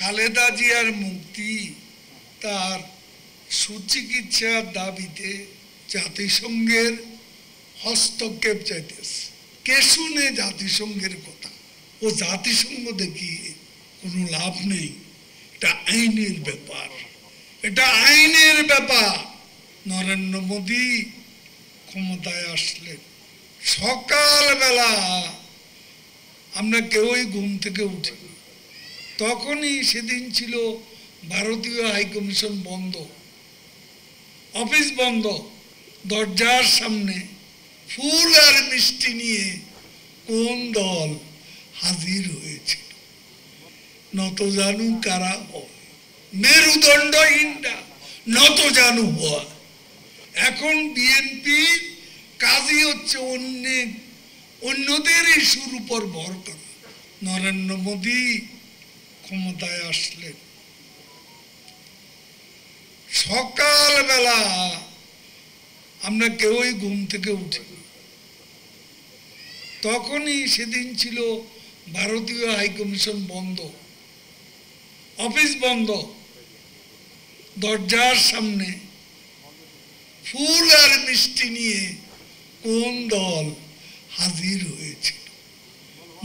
খালেদা জিয়ার মুক্তি তার সুচিকিৎসার দাবিতে জাতিসংঘের হস্তক্ষেপ চাইতেছে। কে শুনে জাতিসংঘের কথা? ও জাতিসংঘ দেখিয়ে কোনো লাভ নেই। এটা আইনের ব্যাপার, এটা আইনের ব্যাপার। নরেন্দ্র মোদী ক্ষমতায় আসলেন, সকালবেলা আমরা কেউই ঘুম থেকে উঠি, তখনই সেদিন ছিল ভারতীয় হাইকমিশন বন্ধ, অফিস বন্ধ। দরজার সামনে ফুল আর মিষ্টি নিয়ে কোন দল হাজির হয়েছিল? নত জানু কারা হয়, মেরুদণ্ডহীনটা নত জানু হয়। এখন বিএনপির কাজই হচ্ছে অন্যদের ইস্যুর উপর ভর করা। নরেন্দ্র মোদী ক্ষমতায় আসলেন, সকালবেলা আমরা কেউই ঘুম থেকে উঠি, তখনই সেদিন ছিল ভারতীয় হাইকমিশন বন্ধ, অফিস বন্ধ। দরজার সামনে ফুল আর মিষ্টি নিয়ে কোন দল হাজির হয়েছিল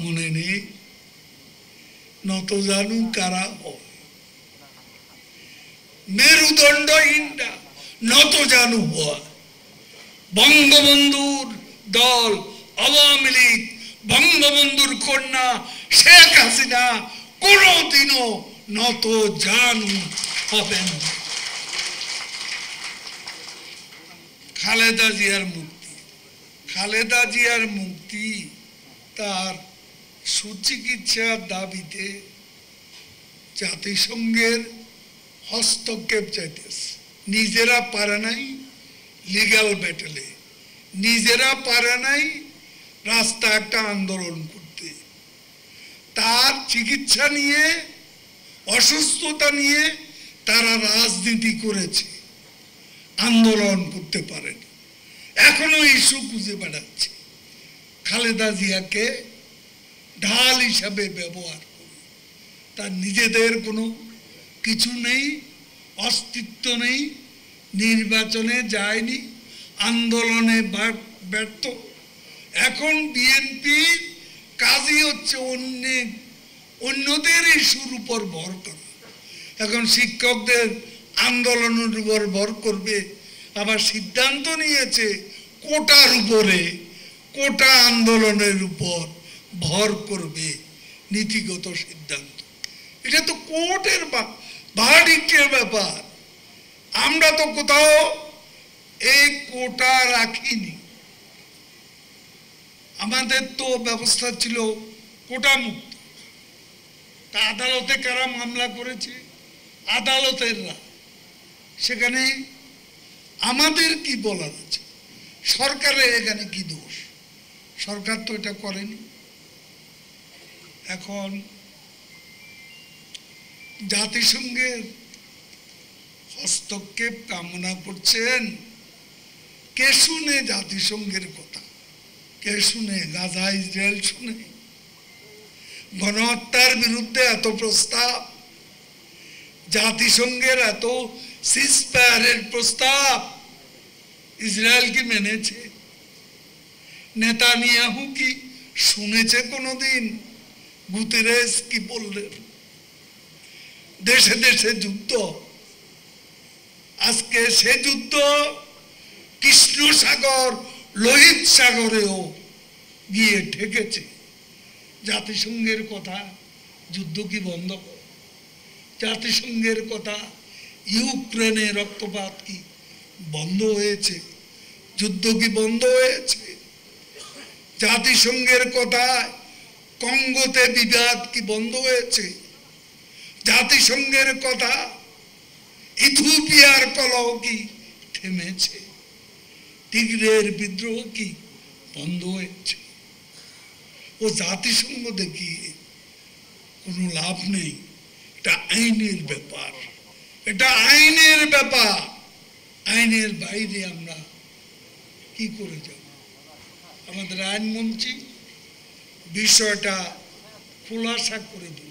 মনে নেই? নত জানু কারা হয়, মেরুদণ্ডহীনটা নত জানু হয়। বঙ্গবন্ধুর দল আওয়ামী লীগ, বঙ্গবন্ধুর কন্যা শেখ হাসিনা কোনদিনও নত জানু হবেন। খালেদা জিয়ার মুক্তি, খালেদা জিয়ার মুক্তি তার সুচিকিৎসার দাবিতে জাতিসংঘের হস্তক্ষেপ চাইতেছে। নিজেরা পারে নাই লিগ্যাল ব্যাটেলে, নিজেরা পারে নাই রাস্তা একটা আন্দোলন করতে। তার চিকিৎসা নিয়ে, অসুস্থতা নিয়ে তারা রাজনীতি করেছে, আন্দোলন করতে পারেনি। এখনো ইস্যু খুঁজে বেড়াচ্ছে, খালেদা জিয়াকে ঢাল হিসাবে ব্যবহার করে। তার নিজেদের কোনো কিছু নেই, অস্তিত্ব নেই, নির্বাচনে যায়নি, আন্দোলনে ব্যর্থ। এখন বিএনপির কাজই হচ্ছে অন্যদের ইস্যুর উপর ভর করা। এখন শিক্ষকদের আন্দোলনের উপর ভর করবে, আবার সিদ্ধান্ত নিয়েছে কোটার উপরে, কোটা আন্দোলনের উপর ভর করবে, নীতিগত সিদ্ধান্ত। এটা তো কোর্টের ভার্ডিক্টের ব্যাপার। আমরা তো কোথাও এই কোটা রাখিনি। আমাদের তো ব্যবস্থা ছিল কোটা মুক্ত। তা আদালতে কারা মামলা করেছে? আদালতেররা। সেখানে আমাদের কি বলার আছে? সরকারের এখানে কি দোষ? সরকার তো এটা করেনি। এখন জাতিসংঘের হস্তক্ষেপ কামনা করছেন। কে শুনে জাতিসংঘের কথা? কে শুনে? গাজা ইসরায়েল শুনে? গণহত্যার বিরুদ্ধে এত প্রস্তাব, জাতিসংঘের এত সিজফায়ারের প্রস্তাব ইসরায়েল কি মেনেছে? নেতানিয়াহু কি শুনেছে কোনোদিন? গুতেরেস কি বললেন? দেশে দেশে যুদ্ধ। আজকে সে যুদ্ধ কৃষ্ণ সাগর, লোহিত সাগরেও গিয়ে ঠেকেছে। জাতিসংঘের কথা, যুদ্ধ কি বন্ধ? জাতিসংঘের কথা, ইউক্রেনে রক্তপাত কি বন্ধ হয়েছে? যুদ্ধ কি বন্ধ হয়েছে? জাতিসংঘের কথা, কঙ্গোতে বিবাদ কি বন্ধ হয়েছে? জাতিসংঘের কথা, ইথিওপিয়ার কলহ কি থেমেছে? টিগ্রের বিদ্রোহ কি বন্ধ হয়েছে? ও জাতিসংঘ দেখিয়ে কোনো লাভ নেই। এটা আইনের ব্যাপার, এটা আইনের ব্যাপার। আইনের বাইরে আমরা কি করে যাব? আমাদের আইনমন্ত্রী বিষয়টা খোলাসা করে দিল।